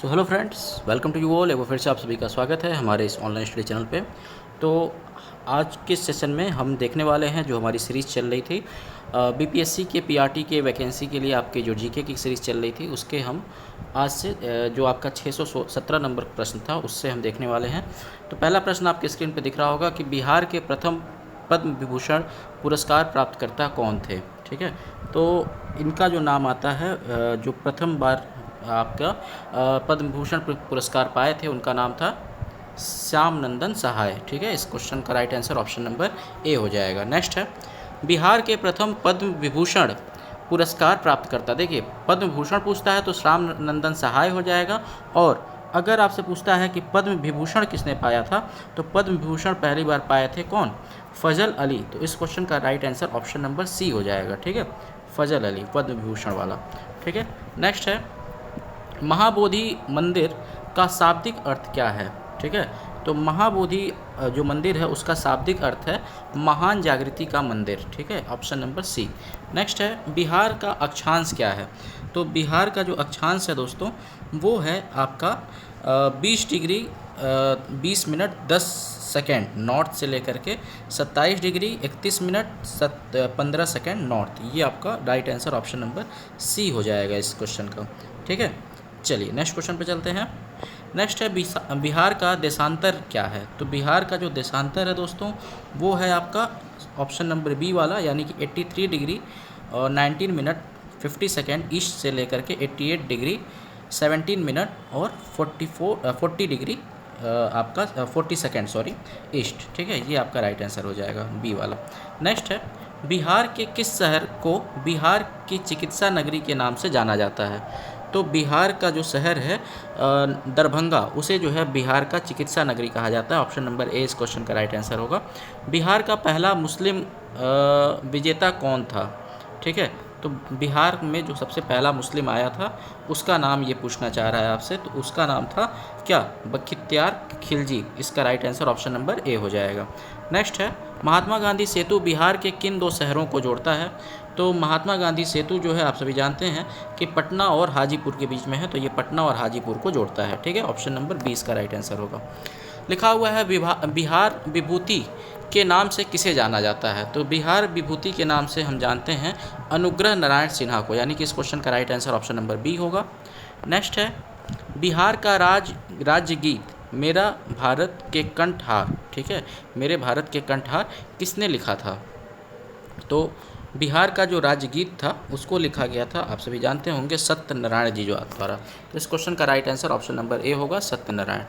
So hello friends, welcome to you all. एक बार फिर से आप सभी का स्वागत है हमारे इस ऑनलाइन स्टडी चैनल पे। तो आज के सेशन में हम देखने वाले हैं जो हमारी सीरीज़ चल रही थी बीपीएससी के पीआरटी के वैकेंसी के लिए आपके जो जीके की सीरीज़ चल रही थी उसके हम आज से जो आपका 617 नंबर प्रश्न था उससे हम देखने वाले हैं। तो पहला प्रश्न आपके स्क्रीन पर दिख रहा होगा कि बिहार के प्रथम पद्म विभूषण पुरस्कार प्राप्तकर्ता कौन थे। ठीक है, तो इनका जो नाम आता है जो प्रथम बार आपका पद्म भूषण पुरस्कार पाए थे उनका नाम था श्याम नंदन सहाय। ठीक है, इस क्वेश्चन का right answer option number A हो जाएगा। नेक्स्ट है बिहार के प्रथम पद्म विभूषण पुरस्कार प्राप्तकर्ता। देखिए, पद्म भूषण पूछता है तो श्याम नंदन सहाय हो जाएगा, और अगर आपसे पूछता है कि पद्म विभूषण किसने पाया था तो पद्म विभूषण पहली बार पाए थे कौन? फजल अली। तो इस क्वेश्चन का right answer option number C हो जाएगा। ठीक है, फजल अली पद्म विभूषण वाला। ठीक है, नेक्स्ट है महाबोधि मंदिर का शाब्दिक अर्थ क्या है। ठीक है, तो महाबोधि जो मंदिर है उसका शाब्दिक अर्थ है महान जागृति का मंदिर। ठीक है, ऑप्शन नंबर सी। नेक्स्ट है बिहार का अक्षांश क्या है। तो बिहार का जो अक्षांश है दोस्तों वो है आपका 20 डिग्री 20 मिनट 10 सेकेंड नॉर्थ से लेकर के 27 डिग्री 31 मिनट 15 सेकेंड नॉर्थ। ये आपका right answer option number C हो जाएगा इस क्वेश्चन का। ठीक है, चलिए नेक्स्ट क्वेश्चन पे चलते हैं। नेक्स्ट है बिहार का देशांतर क्या है। तो बिहार का जो देशांतर है दोस्तों वो है आपका ऑप्शन नंबर बी वाला, यानी कि 83 डिग्री 19 मिनट 50 सेकेंड ईस्ट से लेकर के 88 डिग्री 17 मिनट और 40 डिग्री आपका 40 सेकेंड ईस्ट। ठीक है, ये आपका राइट आंसर हो जाएगा बी वाला। नेक्स्ट है बिहार के किस शहर को बिहार की चिकित्सा नगरी के नाम से जाना जाता है। तो बिहार का जो शहर है दरभंगा, उसे जो है बिहार का चिकित्सा नगरी कहा जाता है। ऑप्शन नंबर ए इस क्वेश्चन का राइट आंसर होगा। बिहार का पहला मुस्लिम विजेता कौन था। ठीक है, तो बिहार में जो सबसे पहला मुस्लिम आया था उसका नाम ये पूछना चाह रहा है आपसे, तो उसका नाम था क्या? बख्तियार खिलजी। इसका right answer option number A हो जाएगा। नेक्स्ट है महात्मा गांधी सेतु बिहार के किन दो शहरों को जोड़ता है। तो महात्मा गांधी सेतु जो है आप सभी जानते हैं कि पटना और हाजीपुर के बीच में है, तो ये पटना और हाजीपुर को जोड़ता है। ठीक है, ऑप्शन नंबर 20 का राइट आंसर होगा। लिखा हुआ है बिहार विभूति के नाम से किसे जाना जाता है। तो बिहार विभूति के नाम से हम जानते हैं अनुग्रह नारायण सिन्हा को, यानी कि इस क्वेश्चन का right answer option number B होगा। नेक्स्ट है बिहार का राज्य गीत मेरा भारत के कंठहार। ठीक है, मेरे भारत के कंठहार किसने लिखा था। तो बिहार का जो राज्यगीत था उसको लिखा गया था, आप सभी जानते होंगे, सत्यनारायण जी जो द्वारा। तो इस क्वेश्चन का right answer option number A होगा, सत्यनारायण।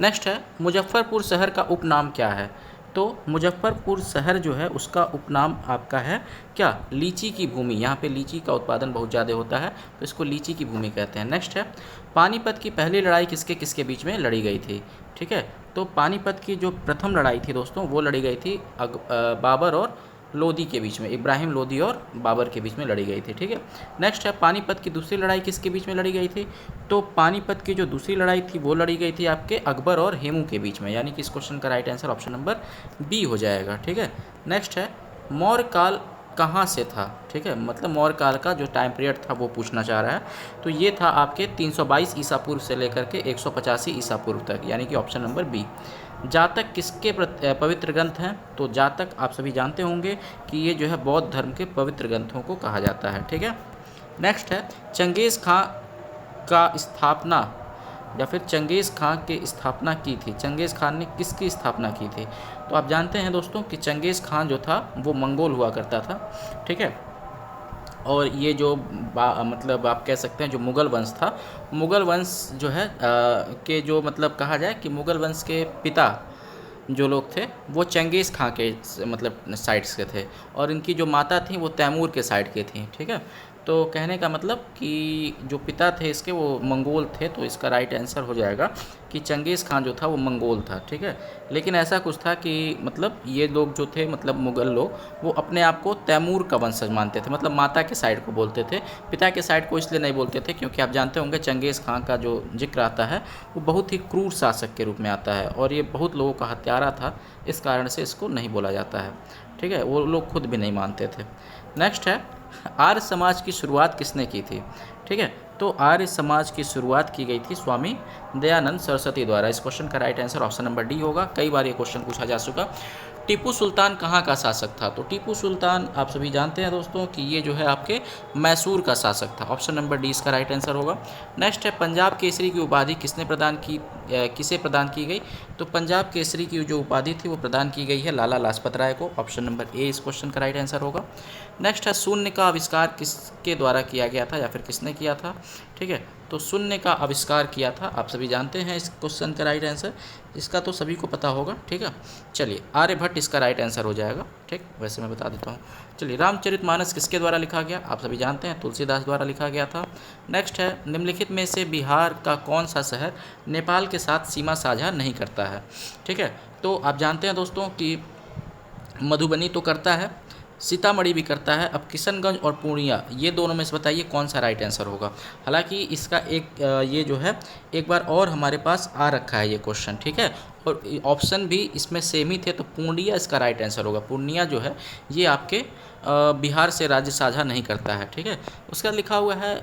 नेक्स्ट है मुजफ्फरपुर शहर का उपनाम क्या है। तो मुजफ्फरपुर शहर जो है उसका उपनाम आपका है क्या? लीची की भूमि। यहाँ पे लीची का उत्पादन बहुत ज़्यादा होता है तो इसको लीची की भूमि कहते हैं। नेक्स्ट है पानीपत की पहली लड़ाई किसके किसके बीच में लड़ी गई थी। ठीक है, तो पानीपत की जो प्रथम लड़ाई थी दोस्तों वो लड़ी गई थी बाबर और लोदी के बीच में, इब्राहिम लोदी और बाबर के बीच में लड़ी गई थी। ठीक है, नेक्स्ट है पानीपत की दूसरी लड़ाई किसके बीच में लड़ी गई थी। तो पानीपत की जो दूसरी लड़ाई थी वो लड़ी गई थी आपके अकबर और हेमू के बीच में, यानी कि इस क्वेश्चन का right answer option number B हो जाएगा। ठीक है, नेक्स्ट है मौर्य काल कहाँ से था। ठीक है, मतलब मौर्य काल का जो टाइम पीरियड था वो पूछना चाह रहा है। तो ये था आपके 322 ईसा पूर्व से लेकर के 185 ईसा पूर्व तक, यानी कि ऑप्शन नंबर बी। जातक किसके पवित्र ग्रंथ हैं। तो जातक आप सभी जानते होंगे कि ये जो है बौद्ध धर्म के पवित्र ग्रंथों को कहा जाता है। ठीक है, नेक्स्ट है चंगेज़ खां का स्थापना या फिर चंगेज़ खां की स्थापना की थी। चंगेज़ खान ने किसकी स्थापना की थी। तो आप जानते हैं दोस्तों कि चंगेज़ खान जो था वो मंगोल हुआ करता था। ठीक है, और ये जो मतलब आप कह सकते हैं जो मुग़ल वंश था, मुग़ल वंश जो है के जो मतलब कहा जाए कि मुग़ल वंश के पिता जो लोग थे वो चंगेज़ खां के मतलब साइड्स के थे, और इनकी जो माता थी वो तैमूर के साइड के थी। ठीक है, तो कहने का मतलब कि जो पिता थे इसके वो मंगोल थे, तो इसका राइट आंसर हो जाएगा कि चंगेज़ खान जो था वो मंगोल था। ठीक है, लेकिन ऐसा कुछ था कि मतलब ये लोग जो थे मतलब मुग़ल लोग वो अपने आप को तैमूर का वंशज मानते थे, मतलब माता के साइड को बोलते थे, पिता के साइड को इसलिए नहीं बोलते थे क्योंकि आप जानते होंगे चंगेज़ खान का जो जिक्र आता है वो बहुत ही क्रूर शासक के रूप में आता है और ये बहुत लोगों का हत्यारा था, इस कारण से इसको नहीं बोला जाता है। ठीक है, वो लोग खुद भी नहीं मानते थे। नेक्स्ट है आर्य समाज की शुरुआत किसने की थी। ठीक है, तो आर्य समाज की शुरुआत की गई थी स्वामी दयानंद सरस्वती द्वारा। इस क्वेश्चन का right answer option number D होगा। कई बार ये क्वेश्चन पूछा जा चुका। टीपू सुल्तान कहाँ का शासक था? तो टीपू सुल्तान आप सभी जानते हैं दोस्तों कि ये जो है आपके मैसूर का शासक था। ऑप्शन नंबर डी इसका राइट आंसर होगा। नेक्स्ट है पंजाब केसरी की उपाधि किसे प्रदान की गई? तो पंजाब केसरी की जो उपाधि थी वो प्रदान की गई है लाला लाजपत राय को। ऑप्शन नंबर ए इस क्वेश्चन का राइट आंसर होगा। नेक्स्ट है शून्य का आविष्कार किसके द्वारा किया गया था या फिर किसने किया था? ठीक है, तो शून्य का आविष्कार किया था, आप सभी जानते हैं इस क्वेश्चन का राइट आंसर, इसका तो सभी को पता होगा। ठीक है, चलिए आर्यभट्ट इसका राइट आंसर हो जाएगा। ठीक, वैसे मैं बता देता हूँ। चलिए रामचरितमानस किसके द्वारा लिखा गया? आप सभी जानते हैं तुलसीदास द्वारा लिखा गया था। नेक्स्ट है निम्नलिखित में से बिहार का कौन सा शहर नेपाल के साथ सीमा साझा नहीं करता है? ठीक है, तो आप जानते हैं दोस्तों कि मधुबनी तो करता है, सीतामढ़ी भी करता है। अब किशनगंज और पूर्णिया, ये दोनों में से बताइए कौन सा राइट आंसर होगा। हालांकि इसका ये जो है एक बार और हमारे पास आ रखा है ये क्वेश्चन। ठीक है, और ऑप्शन भी इसमें सेम ही थे, तो पूर्णिया इसका राइट आंसर होगा। पूर्णिया जो है ये आपके बिहार से राज्य साझा नहीं करता है। ठीक है, उसका लिखा हुआ है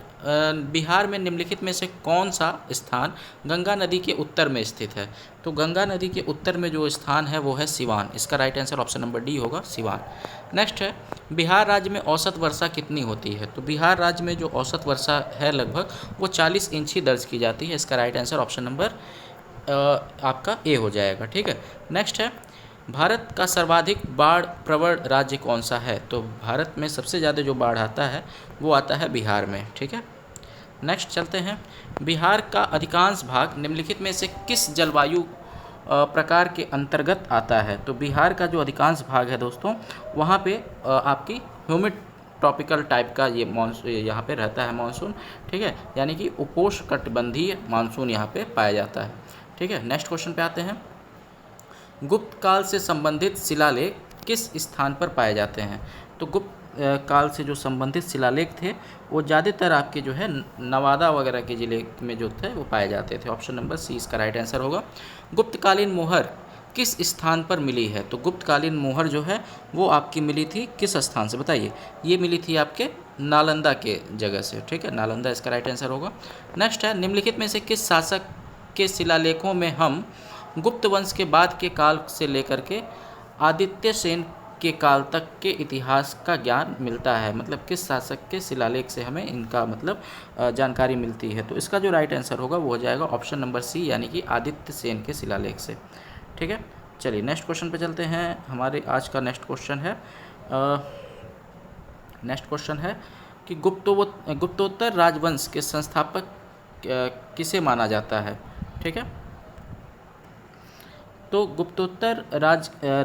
बिहार में निम्नलिखित में से कौन सा स्थान गंगा नदी के उत्तर में स्थित है? तो गंगा नदी के उत्तर में जो स्थान है वो है सिवान। इसका right answer option number D होगा, सिवान। नेक्स्ट है बिहार राज्य में औसत वर्षा कितनी होती है? तो बिहार राज्य में जो औसत वर्षा है लगभग वो 40 इंच ही दर्ज की जाती है। इसका राइट आंसर ऑप्शन नंबर आपका ए हो जाएगा। ठीक है, नेक्स्ट है भारत का सर्वाधिक बाढ़ प्रवण राज्य कौन सा है? तो भारत में सबसे ज़्यादा जो बाढ़ आता है वो आता है बिहार में। ठीक है, नेक्स्ट चलते हैं। बिहार का अधिकांश भाग निम्नलिखित में से किस जलवायु प्रकार के अंतर्गत आता है? तो बिहार का जो अधिकांश भाग है दोस्तों वहाँ पे आपकी ह्यूमिड ट्रॉपिकल टाइप का ये मानसून यहाँ पे रहता है मानसून। ठीक है, यानी कि उपोष्णकटिबंधीय मानसून यहाँ पे पाया जाता है। ठीक है, नेक्स्ट क्वेश्चन पे आते हैं। गुप्त काल से संबंधित शिलालेख किस स्थान पर पाए जाते हैं? तो गुप्त काल से जो संबंधित शिलालेख थे वो ज़्यादातर आपके जो है नवादा वगैरह के ज़िले में जो थे वो पाए जाते थे। ऑप्शन नंबर सी इसका राइट आंसर होगा। गुप्तकालीन मोहर किस स्थान पर मिली है? तो गुप्तकालीन मोहर जो है वो आपकी मिली थी किस स्थान से बताइए? ये मिली थी आपके नालंदा के जगह से। ठीक है, नालंदा इसका राइट आंसर होगा। नेक्स्ट है निम्नलिखित में से किस शासक के शिलालेखों में हम गुप्त वंश के बाद के काल से लेकर के आदित्य सेन के काल तक के इतिहास का ज्ञान मिलता है? मतलब किस शासक के शिलालेख से हमें इनका मतलब जानकारी मिलती है? तो इसका जो राइट आंसर होगा वो हो जाएगा ऑप्शन नंबर सी, यानी कि आदित्य सेन के शिलालेख से। ठीक है, चलिए नेक्स्ट क्वेश्चन पे चलते हैं। हमारे आज का नेक्स्ट क्वेश्चन है कि गुप्तोत्तर राजवंश के संस्थापक किसे माना जाता है? ठीक है, तो गुप्तोत्तर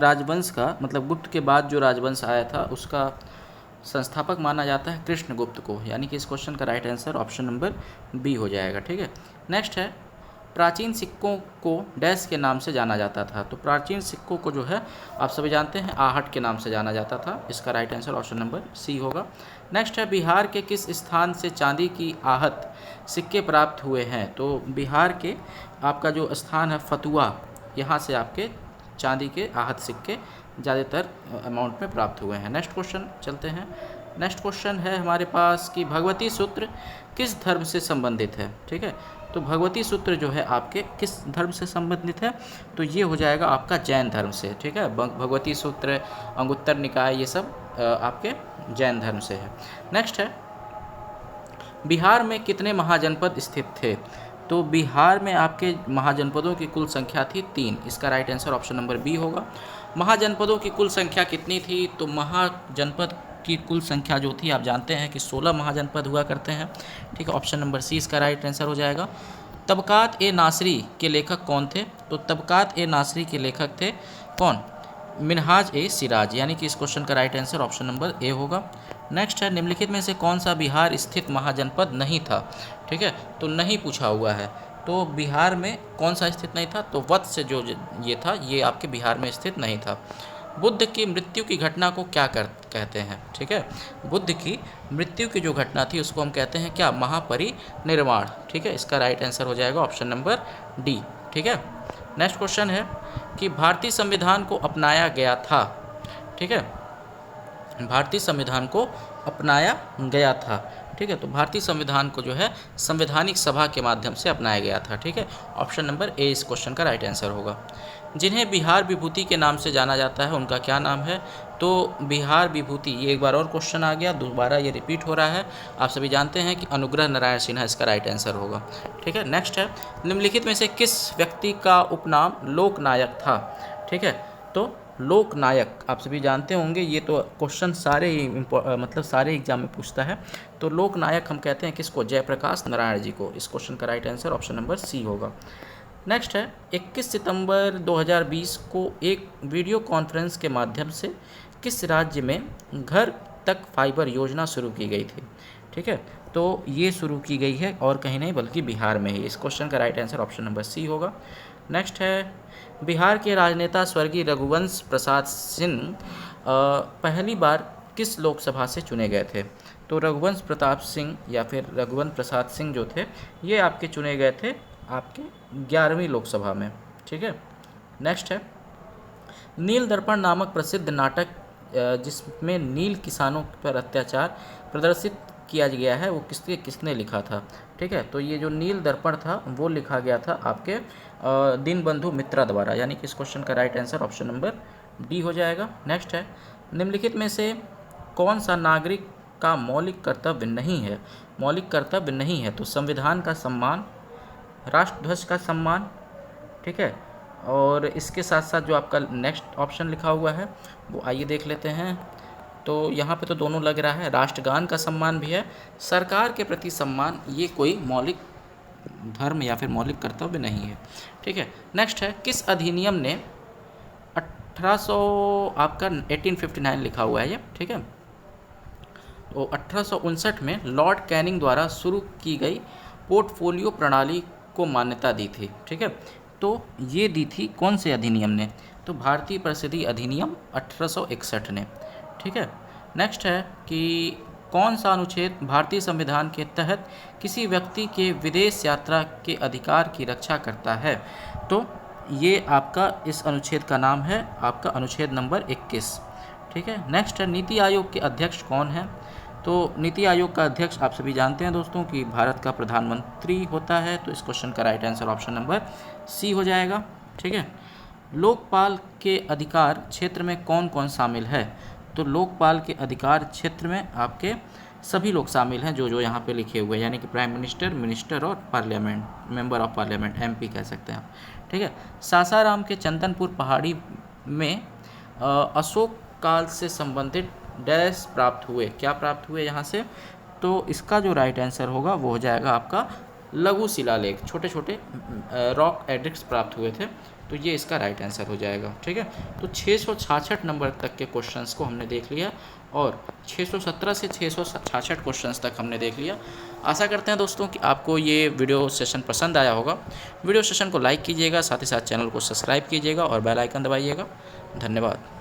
राजवंश का मतलब गुप्त के बाद जो राजवंश आया था उसका संस्थापक माना जाता है कृष्णगुप्त को, यानी कि इस क्वेश्चन का right answer option number B हो जाएगा। ठीक है, नेक्स्ट है प्राचीन सिक्कों को डैश के नाम से जाना जाता था? तो प्राचीन सिक्कों को जो है आप सभी जानते हैं आहट के नाम से जाना जाता था। इसका right answer option number C होगा। नेक्स्ट है बिहार के किस स्थान से चांदी की आहत सिक्के प्राप्त हुए हैं? तो बिहार के आपका जो स्थान है फतुआ, यहाँ से आपके चांदी के आहत सिक्के ज़्यादातर अमाउंट में प्राप्त हुए हैं। नेक्स्ट क्वेश्चन चलते हैं। नेक्स्ट क्वेश्चन है हमारे पास कि भगवती सूत्र किस धर्म से संबंधित है? ठीक है, तो भगवती सूत्र जो है आपके किस धर्म से संबंधित है? तो ये हो जाएगा आपका जैन धर्म से। ठीक है, भगवती सूत्र, अंगुत्तर निकाय, ये सब आपके जैन धर्म से है। नेक्स्ट है बिहार में कितने महाजनपद स्थित थे? तो बिहार में आपके महाजनपदों की कुल संख्या थी 3। इसका right answer option number B होगा। महाजनपदों की कुल संख्या कितनी थी? तो महाजनपद की कुल संख्या जो थी आप जानते हैं कि 16 महाजनपद हुआ करते हैं। ठीक है, ऑप्शन नंबर सी इसका राइट आंसर हो जाएगा। तबकात ए नासरी के लेखक कौन थे? तो तबकात ए नासरी के लेखक थे कौन? मिनहाज ए सिराज, यानी कि इस क्वेश्चन का right answer option number A होगा। नेक्स्ट है निम्नलिखित में से कौन सा बिहार स्थित महाजनपद नहीं था? ठीक है, तो नहीं पूछा हुआ है, तो बिहार में कौन सा स्थित नहीं था? तो वत्स से जो ये था ये आपके बिहार में स्थित नहीं था। बुद्ध की मृत्यु की घटना को क्या कहते हैं? ठीक है, बुद्ध की मृत्यु की जो घटना थी उसको हम कहते हैं क्या? महापरिनिर्वाण। ठीक है, इसका राइट आंसर हो जाएगा ऑप्शन नंबर डी। ठीक है, नेक्स्ट क्वेश्चन है कि भारतीय संविधान को अपनाया गया था। ठीक है, भारतीय संविधान को अपनाया गया था ठीक है, तो भारतीय संविधान को जो है संवैधानिक सभा के माध्यम से अपनाया गया था। ठीक है, ऑप्शन नंबर ए इस क्वेश्चन का राइट आंसर होगा। जिन्हें बिहार विभूति के नाम से जाना जाता है उनका क्या नाम है? तो बिहार विभूति, ये एक बार और क्वेश्चन आ गया, दोबारा ये रिपीट हो रहा है। आप सभी जानते हैं कि अनुग्रह नारायण सिन्हा इसका राइट आंसर होगा। ठीक है, नेक्स्ट है, निम्नलिखित में से किस व्यक्ति का उपनाम लोकनायक था? ठीक है, तो लोकनायक आप सभी जानते होंगे, ये तो क्वेश्चन सारे ही मतलब सारे एग्जाम में पूछता है। तो लोकनायक हम कहते हैं किसको? जयप्रकाश नारायण जी को। इस क्वेश्चन का right answer option number C होगा। नेक्स्ट है, 21 सितंबर 2020 को एक वीडियो कॉन्फ्रेंस के माध्यम से किस राज्य में घर तक फाइबर योजना शुरू की गई थी? ठीक है, तो ये शुरू की गई है और कहीं नहीं बल्कि बिहार में ही। इस क्वेश्चन का right answer option number C होगा। नेक्स्ट है, बिहार के राजनेता स्वर्गीय रघुवंश प्रसाद सिंह पहली बार किस लोकसभा से चुने गए थे? तो रघुवंश प्रताप सिंह या फिर रघुवंश प्रसाद सिंह जो थे, ये आपके चुने गए थे आपके 11वीं लोकसभा में। ठीक है, नेक्स्ट है, नील दर्पण नामक प्रसिद्ध नाटक जिसमें नील किसानों पर अत्याचार प्रदर्शित किया गया है, वो किसने लिखा था? ठीक है, तो ये जो नील दर्पण था वो लिखा गया था आपके दीनबंधु मित्रा द्वारा, यानी कि इस क्वेश्चन का right answer option number D हो जाएगा। नेक्स्ट है, निम्नलिखित में से कौन सा नागरिक का मौलिक कर्तव्य नहीं है? मौलिक कर्तव्य नहीं है तो संविधान का सम्मान, राष्ट्रध्वज का सम्मान। ठीक है, और इसके साथ साथ जो आपका नेक्स्ट ऑप्शन लिखा हुआ है वो आइए देख लेते हैं। तो यहाँ पे तो दोनों लग रहा है, राष्ट्रगान का सम्मान भी है, सरकार के प्रति सम्मान, ये कोई मौलिक धर्म या फिर मौलिक कर्तव्य नहीं है। ठीक है, नेक्स्ट है, किस अधिनियम ने 1800 आपका 1859 लिखा हुआ है ये। ठीक है, तो 1859 में लॉर्ड कैनिंग द्वारा शुरू की गई पोर्टफोलियो प्रणाली को मान्यता दी थी। ठीक है, तो ये दी थी कौन से अधिनियम ने? तो भारतीय परिषदीय अधिनियम 1861 ने। ठीक है, नेक्स्ट है कि कौन सा अनुच्छेद भारतीय संविधान के तहत किसी व्यक्ति के विदेश यात्रा के अधिकार की रक्षा करता है? तो ये आपका इस अनुच्छेद का नाम है आपका अनुच्छेद नंबर 21। ठीक है, नेक्स्ट है, नीति आयोग के अध्यक्ष कौन है? तो नीति आयोग का अध्यक्ष आप सभी जानते हैं दोस्तों कि भारत का प्रधानमंत्री होता है। तो इस क्वेश्चन का right answer option number C हो जाएगा। ठीक है, लोकपाल के अधिकार क्षेत्र में कौन कौन शामिल है? तो लोकपाल के अधिकार क्षेत्र में आपके सभी लोग शामिल हैं जो यहाँ पे लिखे हुए हैं, यानी कि प्राइम मिनिस्टर, मिनिस्टर और parliament, member of parliament, MP कह सकते हैं आप। ठीक है, सासाराम के चंदनपुर पहाड़ी में अशोक काल से संबंधित डैश प्राप्त हुए, क्या प्राप्त हुए यहाँ से? तो इसका जो राइट आंसर होगा वो हो जाएगा आपका लघु शिलालेख, छोटे छोटे रॉक एडिक्ट्स प्राप्त हुए थे, तो ये इसका राइट आंसर हो जाएगा। ठीक है, तो 666 नंबर तक के क्वेश्चंस को हमने देख लिया और 617 से 666 क्वेश्चंस तक हमने देख लिया। आशा करते हैं दोस्तों कि आपको ये वीडियो सेशन पसंद आया होगा। वीडियो सेशन को लाइक कीजिएगा, साथ ही साथ चैनल को सब्सक्राइब कीजिएगा और बेल आइकन दबाइएगा। धन्यवाद।